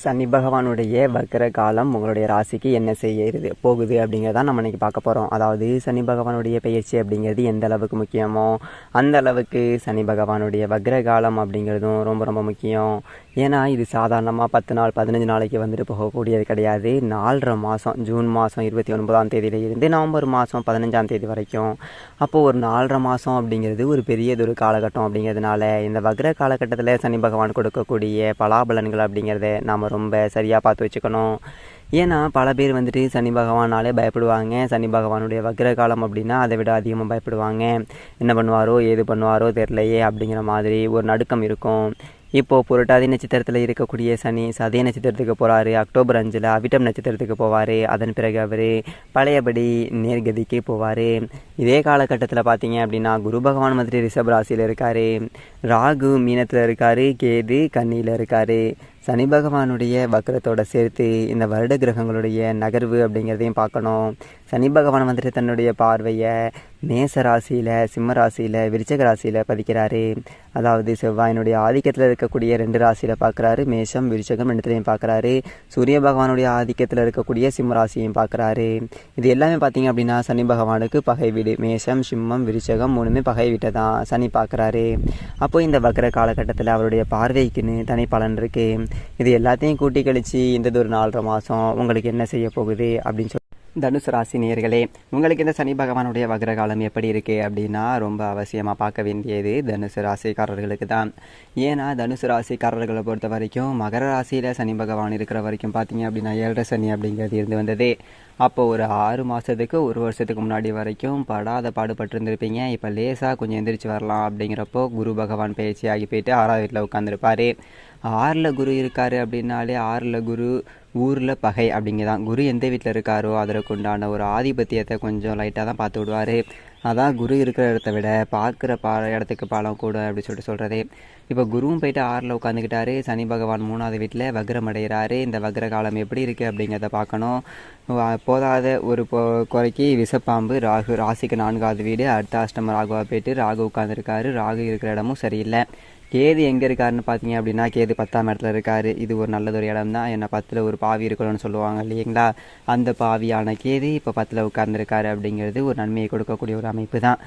சனி பகவானுடைய வக்ர காலம் உங்களுடைய ராசிக்கு என்ன செய்ய போகுது அப்படிங்கிறதான் நம்ம இன்றைக்கி பார்க்க போகிறோம். அதாவது சனி பகவானுடைய பெயர்ச்சி அப்படிங்கிறது எந்த அளவுக்கு முக்கியமோ அந்த அளவுக்கு சனி பகவானுடைய வக்ர காலம் அப்படிங்கிறதும் ரொம்ப ரொம்ப முக்கியம். ஏன்னா இது சாதாரணமாக 10 நாள் 15 நாளைக்கு வந்துட்டு போகக்கூடியது கிடையாது. 4.5 மாதம், ஜூன் மாதம் 29ஆம் தேதியிலிருந்து நவம்பர் மாதம் 15ஆம் தேதி வரைக்கும். அப்போது ஒரு 4.5 மாதம் அப்படிங்கிறது ஒரு பெரியதொரு காலகட்டம். அப்படிங்கிறதுனால இந்த வக்ர காலகட்டத்தில் சனி பகவான் கொடுக்கக்கூடிய பலாபலன்கள் அப்படிங்கிறத நாம் ரொம்ப சரியாக பார்த்து வச்சுக்கணும். ஏன்னா பல பேர் வந்துட்டு சனி பகவானாலே பயப்படுவாங்க. சனி பகவானுடைய வக்ர காலம் அப்படின்னா அதை விட அதிகமாக பயப்படுவாங்க. என்ன பண்ணுவாரோ ஏது பண்ணுவாரோ தெரிலையே அப்படிங்கிற மாதிரி ஒரு நடுக்கம் இருக்கும். இப்போது புரட்டாதி நட்சத்திரத்தில் இருக்கக்கூடிய சனி சதய நட்சத்திரத்துக்கு போகிறாரு. அக்டோபர் 5 அவிட்டம் நட்சத்திரத்துக்கு போவார். அதன் பிறகு அவர் பழையபடி நேர்கதிக்கு போவார். இதே காலகட்டத்தில் பார்த்தீங்க அப்படின்னா குரு பகவான் வந்துட்டு ரிஷப ராசியில் இருக்கார். ராகு மீனத்தில் இருக்கார். கேது கன்னியில் இருக்கார். சனி பகவானுடைய வக்ரத்தோடு சேர்த்து இந்த வருட கிரகங்களுடைய நகர்வு அப்படிங்கிறதையும் பார்க்கணும். சனி பகவான் வந்துட்டு தன்னுடைய பார்வையை மேச ராசியில், சிம்ம ராசியில், விருச்சக ராசியில் பதிக்கிறாரு. அதாவது செவ்வாயினுடைய ஆதிக்கத்தில் இருக்கக்கூடிய 2 ராசியில் பார்க்குறாரு. மேஷம் விருச்சகம் 2த்தையும் பார்க்குறாரு. சூரிய பகவானுடைய ஆதிக்கத்தில் இருக்கக்கூடிய சிம்ம ராசியையும் பார்க்குறாரு. இது எல்லாமே பார்த்தீங்க அப்படின்னா சனி பகவானுக்கு பகை வீடு. மேஷம், சிம்மம், விருச்சகம் 3மே பகை வீட்டை தான் சனி பார்க்குறாரு. அப்போது இந்த வக்ர காலகட்டத்தில் அவருடைய பார்வைக்குன்னு தனி பலன் இருக்குது. இது எல்லாத்தையும் கூட்டி கழித்து இந்த ஒரு 4.5 மாதம் உங்களுக்கு என்ன செய்ய போகுது அப்படின்னு தனுசு ராசி நேயர்களே, உங்களுக்கு இந்த சனி பகவானுடைய வக்ர காலம் எப்படி இருக்குது அப்படின்னா ரொம்ப அவசியமாக பார்க்க வேண்டியது தனுசு ராசிக்காரர்களுக்கு தான். ஏன்னா தனுசு ராசிக்காரர்களை பொறுத்த வரைக்கும் மகர ராசியில் சனி பகவான் இருக்கிற வரைக்கும் பார்த்தீங்க அப்படின்னா 7.5 சனி அப்படிங்கிறது இருந்து வந்தது. அப்போ ஒரு 6 மாதத்துக்கு 1 வருஷத்துக்கு முன்னாடி வரைக்கும் படாத பாடுபட்டிருந்துருப்பீங்க. இப்போ லேசாக கொஞ்சம் எந்திரிச்சு வரலாம் அப்படிங்கிறப்போ குரு பகவான் பயிற்சி ஆகி போயிட்டு 6ஆவது வீட்டில் உட்காந்துருப்பார். 6ல் குரு இருக்கார் அப்படின்னாலே 6ல் குரு ஊரில் பகை அப்படிங்கதான். குரு எந்த வீட்டில் இருக்காரோ அதற்கு உண்டான ஒரு ஆதிபத்தியத்தை கொஞ்சம் லைட்டாக தான் பார்த்து விடுவார். அதான் குரு இருக்கிற இடத்த விட பார்க்குற இடத்துக்கு பாலம் கூட அப்படி சொல்கிறதே. இப்போ குருவும் போயிட்டு 6ல் உட்காந்துக்கிட்டாரு. சனி பகவான் 3ஆவது வீட்டில் வக்ரம் அடைகிறாரு. இந்த வக்ர காலம் எப்படி இருக்குது அப்படிங்கிறத பார்க்கணும். போதாத ஒரு குறைக்கு விஷப்பாம்பு ராகு ராசிக்கு 4ஆவது வீடு அர்த்தாஷ்டம ராகுவாக போயிட்டு ராகு உட்காந்துருக்காரு. ராகு இருக்கிற இடமும் சரியில்லை. கேது எங்கே இருக்காருன்னு பார்த்தீங்க அப்படின்னா கேது 10ஆம் இடத்துல இருக்கார். இது ஒரு நல்லதொரு இடம் தான். என்ன 10ல் ஒரு பாவி இருக்கணும்னு சொல்லுவாங்க இல்லைங்களா? அந்த பாவியான கேது இப்போ 10ல் உட்கார்ந்துருக்காரு அப்படிங்கிறது ஒரு நன்மையை கொடுக்கக்கூடிய ஒரு அமைப்பு தான்.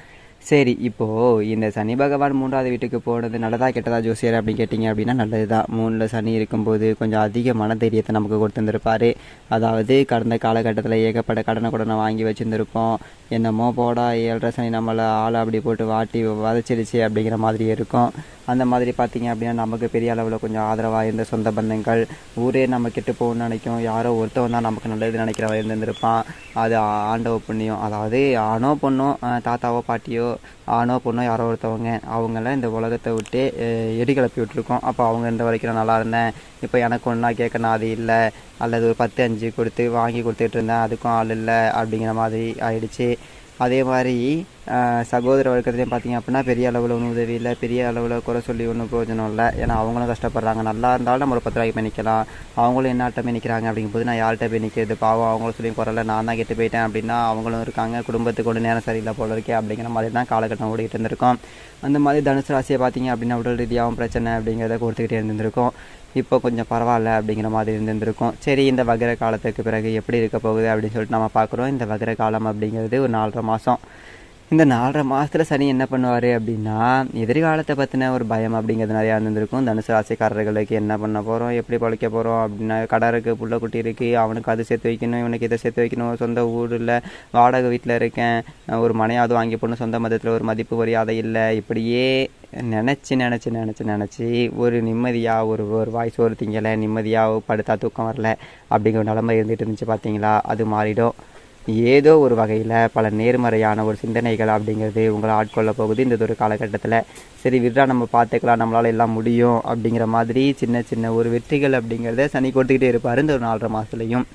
சரி, இப்போது இந்த சனி பகவான் 3ஆவது வீட்டுக்கு போனது நல்லதா கெட்டதா ஜோசியர் அப்படின்னு கேட்டிங்க அப்படின்னா நல்லது தான். 3ல் சனி இருக்கும்போது கொஞ்சம் அதிக மனதைரியத்தை நமக்கு கொடுத்துருந்துருப்பார். அதாவது கடந்த காலகட்டத்தில் ஏகப்பட்ட கடனை வாங்கி வச்சுருந்துருப்போம். என்னமோ போடா 7.5 சனி நம்மளை ஆளை அப்படி போட்டு வாட்டி வதச்சிருச்சு அப்படிங்கிற மாதிரி இருக்கும். அந்த மாதிரி பார்த்தீங்க அப்படின்னா நமக்கு பெரிய அளவில் கொஞ்சம் ஆதரவாக இருந்த சொந்த பந்தங்கள், ஊரே நம்ம கெட்டு போகணும்னு நினைக்கும். யாரோ ஒருத்தவன் தான் நமக்கு நல்லது நினைக்கிறவன் இருந்திருப்பான். அது ஆண்டவ புண்ணியம். அதாவது ஆணோ பொண்ணோ, தாத்தாவோ பாட்டியோ, ஆணோ பொண்ணோ யாரோ ஒருத்தவங்க அவங்களாம் இந்த உலகத்தை விட்டு எடி கிளப்பி விட்டுருக்கோம். அப்போ அவங்க இருந்த வரைக்கும் நான் நல்லா இருந்தேன். இப்போ எனக்கு ஒன்றா கேட்கணும் அது இல்லை, அல்லது ஒரு 10-5 கொடுத்து வாங்கி கொடுத்துட்டு இருந்தேன் அதுக்கும் ஆள் இல்லை அப்படிங்கிற மாதிரி ஆயிடுச்சு. அதே மாதிரி சகோதர வர்க்கத்துலேயும் பார்த்தீங்க அப்படின்னா பெரிய அளவில் ஒன்றும் உதவி இல்லை, பெரிய அளவில் குறை சொல்லி ஒன்றும் பிரயோஜனம் இல்லை. ஏன்னா அவங்களும் கஷ்டப்படுறாங்க. நல்லா இருந்தாலும் நம்ம ஒரு 10 ரூபாய்க்கு போய் நிற்கலாம். அவங்களும் என்னாட்ட போய் நிற்கிறாங்க அப்படிங்கும்போது நான் யார்கிட்ட போய் நிற்கிறது பாவம், அவங்களும் சொல்லி குறையில நான் தான் கெட்டு போயிட்டேன் அப்படின்னா அவங்களும் இருக்காங்க. குடும்பத்துக்கு ஒன்று நேரம் சரியில்லை போல இருக்கே அப்படிங்கிற மாதிரி தான் காலகட்டம் ஓடிக்கிட்டு இருந்திருக்கோம். அந்த மாதிரி தனுசு ராசியை பார்த்தீங்க அப்படின்னா உடல் ரீதியாகவும் பிரச்சனை அப்படிங்கிறத கொடுத்துக்கிட்டே இருந்திருக்கும். இப்போ கொஞ்சம் பரவாயில்ல அப்படிங்கிற மாதிரி இருந்திருக்கும். சரி, இந்த வக்ர காலத்துக்கு பிறகு எப்படி இருக்க போகுது அப்படின்னு சொல்லிட்டு நம்ம பார்க்குறோம். இந்த வக்ர காலம் அப்படிங்கிறது ஒரு 4.5 மாதம். இந்த 4.5 மாதத்தில் சனி என்ன பண்ணுவார் அப்படின்னா எதிர்காலத்தை பற்றின ஒரு பயம் அப்படிங்கிறது நிறையா இருந்திருக்கும். தனுசு ராசிக்காரர்களுக்கு என்ன பண்ண போகிறோம், எப்படி பழைக்க போகிறோம் அப்படின்னா, கடை இருக்குது, புள்ள குட்டி இருக்குது, அவனுக்கு அது சேர்த்து வைக்கணும், இவனுக்கு இதை சேர்த்து வைக்கணும், சொந்த ஊரில் வாடகை வீட்டில் இருக்கேன், ஒரு மனையாவது வாங்கி போடணும், சொந்த மதத்தில் ஒரு மதிப்பு மரியாதை இல்லை, இப்படியே நினச்சி ஒரு நிம்மதியாக ஒரு வாய்ஸ் ஒரு திங்கலை, நிம்மதியாக படுத்தா தூக்கம் வரல அப்படிங்கிற நிலைமை இருந்துகிட்டு இருந்துச்சு. பார்த்தீங்களா? அது மாறிடும். ஏதோ ஒரு வகையில் பல நேர்மறையான ஒரு சிந்தனைகள் அப்படிங்கிறது உங்களை ஆட்கொள்ள போகுது இந்த ஒரு காலகட்டத்தில். சரி விட்றா, நம்ம பார்த்துக்கலாம், நம்மளால் எல்லாம் முடியும் அப்படிங்கிற மாதிரி சின்ன ஒரு வெற்றிகள் அப்படிங்கிறத சனி கொடுத்துக்கிட்டே இருப்பார் இந்த ஒரு 4.5 மாதத்துலையும்.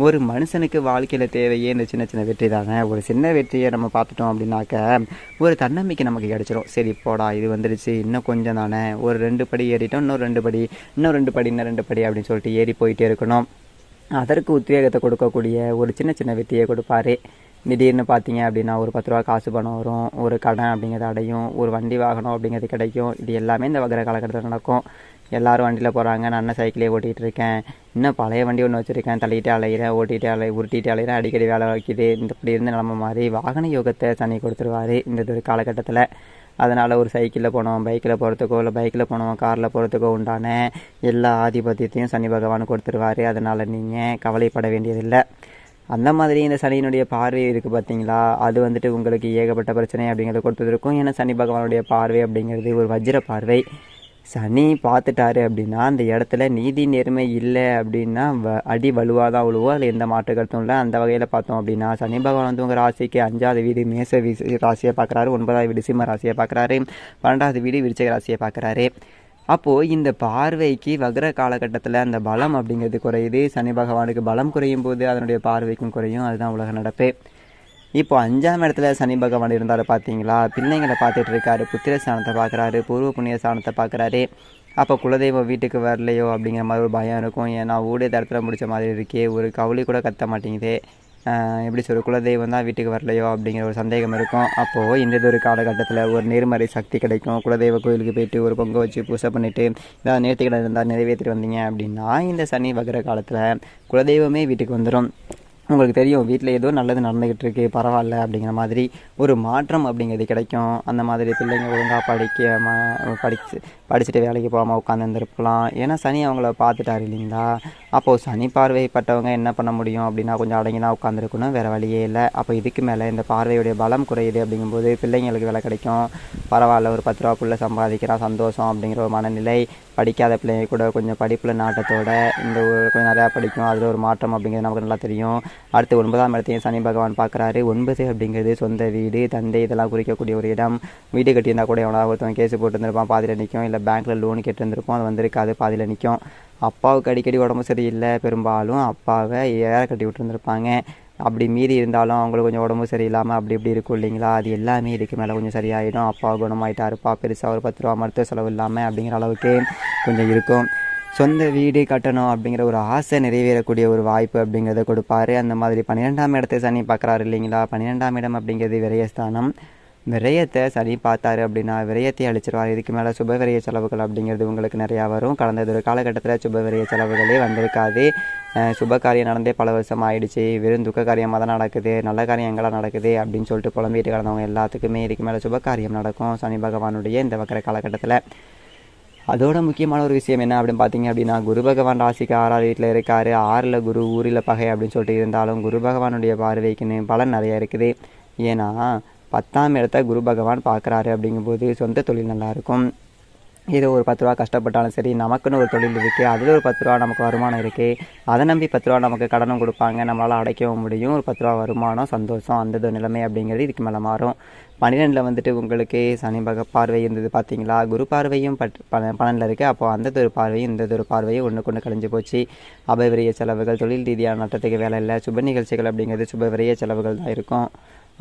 ஒரு மனுஷனுக்கு வாழ்க்கையில் தேவையே இந்த சின்ன வெற்றி தானே. ஒரு சின்ன வெற்றியை நம்ம பார்த்துட்டோம் அப்படின்னாக்க ஒரு தன்னம்பிக்கை நமக்கு கிடச்சிரும். சரி போடா இது வந்துடுச்சு, இன்னும் கொஞ்சம் தானே, ஒரு 2 படி ஏறிட்டோம், இன்னும் 2 படி, இன்னும் 2 படி அப்படின்னு சொல்லிட்டு ஏறி போயிட்டே இருக்கணும். அதற்கு உத்வேகத்தை கொடுக்கக்கூடிய ஒரு சின்ன வெற்றியை கொடுப்பாரு. திடீர்னு பார்த்தீங்க அப்படின்னா ஒரு 10 ரூபா காசு பணம் வரும், ஒரு கடன் அப்படிங்கிறது அடையும், ஒரு வண்டி வாகனம் அப்படிங்கிறது கிடைக்கும். இது எல்லாமே இந்த வக்ர காலகட்டத்தில் நடக்கும். எல்லோரும் வண்டியில் போகிறாங்க, நான் அண்ணன் சைக்கிளே ஓட்டிகிட்டு இருக்கேன், இன்னும் பழைய வண்டி ஒன்று வச்சுருக்கேன், தள்ளிகிட்டே அலைகிறேன், உருட்டிகிட்டே அலைகிறேன், அடிக்கடி வேலை வைக்கிது. இப்படி இருந்து நிலமை மாதிரி வாகன யோகத்தை சனி கொடுத்துருவார் இந்த ஒரு காலகட்டத்தில். அதனால் ஒரு சைக்கிளில் போனோம், பைக்கில் போகிறதுக்கோ இல்லை பைக்கில் போனோம் காரில் போகிறதுக்கோ உண்டான எல்லா ஆதிபத்தியத்தையும் சனி பகவான் கொடுத்துருவார். அதனால் நீங்கள் கவலைப்பட வேண்டியதில்லை. அந்த மாதிரி இந்த சனியினுடைய பார்வை இருக்குது பார்த்தீங்களா, அது வந்துட்டு உங்களுக்கு ஏகப்பட்ட பிரச்சனை அப்படிங்கிறத கொடுத்துருக்கும். ஏன்னா சனி பகவானுடைய பார்வை அப்படிங்கிறது ஒரு வஜ்ர பார்வை. சனி பார்த்துட்டாரு அப்படின்னா அந்த இடத்துல நீதி நேர்மை இல்லை அப்படின்னா அடி வலுவாக தான் விழுவோம், அதில் எந்த மாற்று கருத்தும் இல்லை. அந்த வகையில் பார்த்தோம் அப்படின்னா சனி பகவான் வந்து உங்கள் ராசிக்கு 5வது வீடு மேச ராசியை பார்க்குறாரு, 9வது வீடு சிம்ம ராசியை பார்க்குறாரு, 12வது வீடு விருச்சிக ராசியை பார்க்குறாரு. அப்போது இந்த பார்வைக்கு வக்ர காலகட்டத்தில் அந்த பலம் அப்படிங்கிறது குறையுது. சனி பகவானுக்கு பலம் குறையும் போது அதனுடைய பார்வைக்கும் குறையும். அதுதான் உலக நடப்பு. இப்போ 5ஆம் இடத்துல சனி பகவான் இருந்தார் பார்த்தீங்களா, பிள்ளைங்களை பார்த்துட்டு இருக்காரு, புத்திர ஸ்தானத்தை பார்க்குறாரு, பூர்வ புண்ணிய ஸ்தானத்தை பார்க்குறாரு. அப்போ குலதெய்வம் வீட்டுக்கு வரலையோ அப்படிங்கிற மாதிரி ஒரு பயம் இருக்கும். ஏன்னா ஊடே தரத்தில் முடித்த மாதிரி இருக்கே, ஒரு கவுளி கூட கத்த மாட்டேங்குது, எப்படி சொல்ற குலதெய்வம் தான் வீட்டுக்கு வரலையோ அப்படிங்கிற ஒரு சந்தேகம் இருக்கும். அப்போது இந்த ஒரு காலகட்டத்தில் ஒரு நேர்மறை சக்தி கிடைக்கும். குலதெய்வ கோயிலுக்கு போயிட்டு ஒரு பொங்கல் வச்சு பூஜை பண்ணிவிட்டு ஏதாவது நேர்த்திக்கடன் இருந்தால் நிறைவேற்றிட்டு வந்தீங்க அப்படின்னா இந்த சனி வகிற காலத்தில் குலதெய்வமே வீட்டுக்கு வந்துடும். உங்களுக்கு தெரியும் வீட்டில் ஏதோ நல்லது நடந்துக்கிட்டு இருக்கு, பரவாயில்ல அப்படிங்கிற மாதிரி ஒரு மாற்றம் அப்படிங்கிறது கிடைக்கும். அந்த மாதிரி பிள்ளைங்க ஒழுங்காக படிச்சுட்டு வேலைக்கு போகாமல் உட்காந்துருந்துருக்கலாம். ஏன்னா சனி அவங்கள பார்த்துட்டாரு இல்லைங்களா. அப்போது சனி பார்வைப்பட்டவங்க என்ன பண்ண முடியும் அப்படின்னா கொஞ்சம் அடங்கி தான் உட்காந்துருக்கணும், வேறு வழியே இல்லை. அப்போ இதுக்கு மேலே இந்த பார்வையுடைய பலம் குறையுது அப்படிங்கும்போது பிள்ளைங்களுக்கு வேலை கிடைக்கும், பரவாயில்ல ஒரு 10 ரூபாக்குள்ளே சம்பாதிக்கிறான், சந்தோஷம் அப்படிங்கிற ஒரு மனநிலை. படிக்காத பிள்ளைங்க கூட கொஞ்சம் படிப்பில் நாட்டத்தோட இந்த கொஞ்சம் நிறையா படிக்கும், அதில் ஒரு மாற்றம் அப்படிங்கிறது நமக்கு நல்லா தெரியும். அடுத்து 9ஆம் இடத்தையும் சனி பகவான் பார்க்குறாரு. 9 அப்படிங்கிறது சொந்த வீடு, தந்தை, இதெல்லாம் குறிக்கக்கூடிய ஒரு இடம். வீடு கட்டியிருந்தால் கூட எவனாவது ஒருத்தவன் கேஸு போட்டுருந்துருப்பான், பாதியில் நிற்கும். இல்லை பேங்க்கில் லோன் கேட்டுருந்துருப்போம், அது வந்திருக்காது, பாதியில் நிற்கும். அப்பாவுக்கு அடிக்கடி உடம்பு சரியில்லை, பெரும்பாலும் அப்பாவை ஏற கட்டி விட்டுருந்துருப்பாங்க. அப்படி மீறி இருந்தாலும் அவங்களுக்கு கொஞ்சம் உடம்பு சரியில்லாமல் அப்படி இப்படி இருக்கும் இல்லைங்களா. அது எல்லாமே இதுக்கு மேலே கொஞ்சம் சரியாயிடும். அப்பா குணமாயிட்டாருப்பா, பெருசாக ஒரு 10 ரூபா மருத்துவ செலவு இல்லாமல் அப்படிங்கிற அளவுக்கு கொஞ்சம் இருக்கும். சொந்த வீடு கட்டணும் அப்படிங்கிற ஒரு ஆசை நிறைவேறக்கூடிய ஒரு வாய்ப்பு அப்படிங்கிறத கொடுப்பாரு. அந்த மாதிரி 12ஆம் இடத்தை சனி பார்க்குறாரு இல்லைங்களா. 12ஆம் இடம் அப்படிங்கிறது விரயஸ்தானம். விரயத்தை சனி பார்த்தாரு அப்படின்னா விரயத்தை அழிச்சிருவார். இதுக்கு மேலே சுப விரய செலவுகள் அப்படிங்கிறது உங்களுக்கு நிறையா வரும். கடந்த ஒரு காலகட்டத்தில் சுப விரய செலவுகளே வந்திருக்காது. சுப காரியம் நடந்தே பல வருஷம் ஆயிடுச்சு, வெறும் துக்க காரியமாக தான் நடக்குது, நல்ல காரியம் எங்கெல்லாம் நடக்குது அப்படின்னு சொல்லிட்டு புலம்பிட்டு கிடந்தவங்க எல்லாத்துக்குமே இதுக்கு மேலே சுப காரியம் நடக்கும் சனி பகவானுடைய இந்த வக்கர காலகட்டத்தில். அதோட முக்கியமான ஒரு விஷயம் என்ன அப்படின்னு பார்த்தீங்க அப்படின்னா, குரு பகவான் ராசிக்கு 6வது வீட்டில் இருக்கார். 6ல் குரு, ஊரில் பகை அப்படின்னு சொல்லிட்டு இருந்தாலும் குரு பகவானுடைய பார்வைக்குன்னு பலன் நிறைய இருக்குது. ஏன்னா 10ஆம் இடத்த குரு பகவான் பார்க்குறாரு அப்படிங்கும்போது சொந்த தொழில் நல்லாயிருக்கும். ஏதோ ஒரு 10 ரூபா கஷ்டப்பட்டாலும் சரி, நமக்குன்னு ஒரு தொழில் இருக்குது, அதில் ஒரு 10 ரூபா நமக்கு வருமானம் இருக்குது, அதை நம்பி 10 ரூபா நமக்கு கடனும் கொடுப்பாங்க, நம்மளால் அடைக்கவும் முடியும். ஒரு 10 ரூபா வருமானம், சந்தோஷம், அந்த நிலைமை அப்படிங்கிறது இதுக்கு மேலே மாறும். 12ல் வந்துட்டு உங்களுக்கு சனி பார்வை இருந்தது பார்த்தீங்களா. குரு பார்வையும் 12ல் இருக்குது. அப்போது அந்த ஒரு பார்வையும் இந்த ஒரு பார்வையும் ஒன்றுக்கு ஒன்று கழிஞ்சு போச்சு. அபவிரிய செலவுகள், தொழில் ரீதியான நட்டத்துக்கு வேலை இல்லை, சுப நிகழ்ச்சிகள் அப்படிங்கிறது சுப விரைய செலவுகள் தான் இருக்கும்.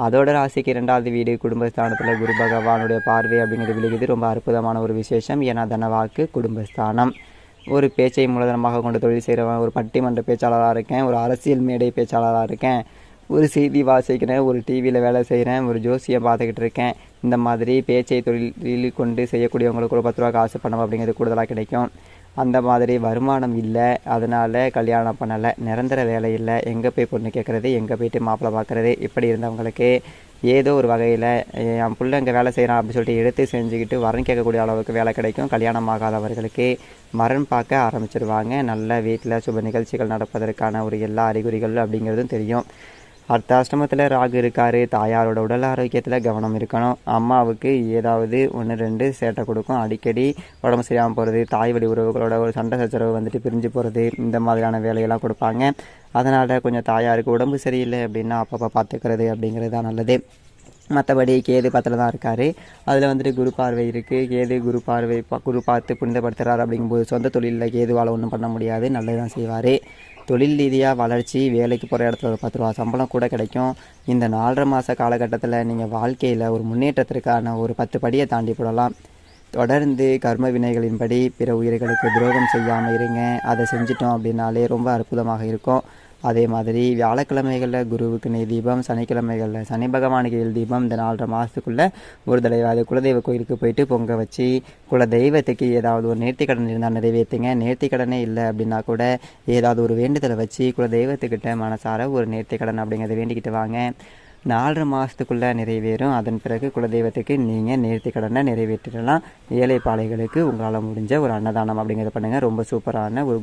அதோட ராசிக்கு 2வது வீடு குடும்பஸ்தானத்தில் குரு பகவானுடைய பார்வை அப்படிங்கிறது விழுகுது. ரொம்ப அற்புதமான ஒரு விசேஷம். ஏன்னா தனவாக்கு குடும்பஸ்தானம். ஒரு பேச்சை மூலதனமாக கொண்டு தொழில் செய்கிறவன், ஒரு பட்டிமன்ற பேச்சாளராக இருக்கேன், ஒரு அரசியல் மேடை பேச்சாளராக இருக்கேன், ஒரு செய்தி வாசிக்கிறேன், ஒரு டிவியில் வேலை செய்கிறேன், ஒரு ஜோசியம் பார்த்துக்கிட்டு இருக்கேன். இந்த மாதிரி பேச்சை தொழில் கொண்டு செய்யக்கூடியவங்களுக்கு ஒரு 10 ரூபா காசு பணம் அப்படிங்கிறது கூடுதலாக கிடைக்கும். அந்த மாதிரி வருமானம் இல்லை, அதனால் கல்யாணம் பண்ணலை, நிரந்தர வேலை இல்லை, எங்கே போய் பொண்ணு கேட்குறது, எங்கே போய்ட்டு மாப்பிள்ளை பார்க்குறது, இப்படி இருந்தவங்களுக்கு ஏதோ ஒரு வகையில் என் பிள்ளை இங்கே வேலை செய்கிறான் அப்படின்னு சொல்லிட்டு எடுத்து செஞ்சுக்கிட்டு வரன் கேட்கக்கூடிய அளவுக்கு வேலை கிடைக்கும். கல்யாணம் ஆகாதவர்களுக்கு மரண் பார்க்க ஆரம்பிச்சிடுவாங்க. நல்ல வீட்டில் சுப நிகழ்ச்சிகள் நடப்பதற்கான ஒரு எல்லா அறிகுறிகள் அப்படிங்கிறதும் தெரியும். அடுத்த அஷ்டமத்தில் ராகு இருக்கார். தாயாரோட உடல் ஆரோக்கியத்தில் கவனம் இருக்கணும். அம்மாவுக்கு ஏதாவது 1-2 சேட்டை கொடுக்கும், அடிக்கடி உடம்பு சரியாமல் போகிறது, தாய் வழி உறவுகளோட ஒரு சண்டை சச்சரவு வந்துட்டு பிரிஞ்சு போகிறது, இந்த மாதிரியான வேலையெல்லாம் கொடுப்பாங்க. அதனால் கொஞ்சம் தாயாருக்கு உடம்பு சரியில்லை அப்படின்னா அப்பப்போ பார்த்துக்கிறது அப்படிங்கிறது தான் நல்லது. மற்றபடி கேது 10ல் தான் இருக்கார். அதில் வந்துட்டு குரு பார்வை இருக்குது. கேது குரு பார்த்து புனிதப்படுத்துகிறார் அப்படிங்கும்போது சொந்த தொழிலில் கேதுவால் ஒன்றும் பண்ண முடியாது, நல்லது தான் செய்வார். தொழில் ரீதியாக வளர்ச்சி, வேலைக்கு போகிற இடத்துல ஒரு 10 ரூபா சம்பளம் கூட கிடைக்கும். இந்த 4.5 மாத காலகட்டத்தில் நீங்கள் வாழ்க்கையில் ஒரு முன்னேற்றத்திற்கான ஒரு 10 படியை தாண்டி போடலாம். தொடர்ந்து கர்ம வினைகளின்படி பிற உயிர்களுக்கு துரோகம் செய்யாமல் இருங்க. அதை செஞ்சிட்டோம் அப்படின்னாலே ரொம்ப அற்புதமாக இருக்கும். அதே மாதிரி வியாழக்கிழமைகளில் குருவுக்கு நெய் தீபம், சனிக்கிழமைகளில் சனி பகவானுக்கு எள் தீபம். இந்த 4.5 மாதத்துக்குள்ளே ஒரு தடவை அது குலதெய்வ கோயிலுக்கு போயிட்டு பொங்க வச்சு குலதெய்வத்துக்கு ஏதாவது ஒரு நேர்த்திக்கடன் இருந்தால் நிறைவேற்றுங்க. நேர்த்திக்கடனே இல்லை அப்படின்னா கூட ஏதாவது ஒரு வேண்டுதலை வச்சு குலதெய்வத்துக்கிட்ட மனசார ஒரு நேர்த்திக்கடன் அப்படிங்கிறத வேண்டிக்கிட்டு வாங்க. 4.5 மாதத்துக்குள்ளே நிறைவேறும். அதன் பிறகு குலதெய்வத்துக்கு நீங்கள் நேர்த்திக்கடனை நிறைவேற்றிடலாம். ஏழை பாளைகளுக்கு உங்களால் முடிஞ்ச ஒரு அன்னதானம் அப்படிங்கிறத பண்ணுங்கள். ரொம்ப சூப்பரான ஒரு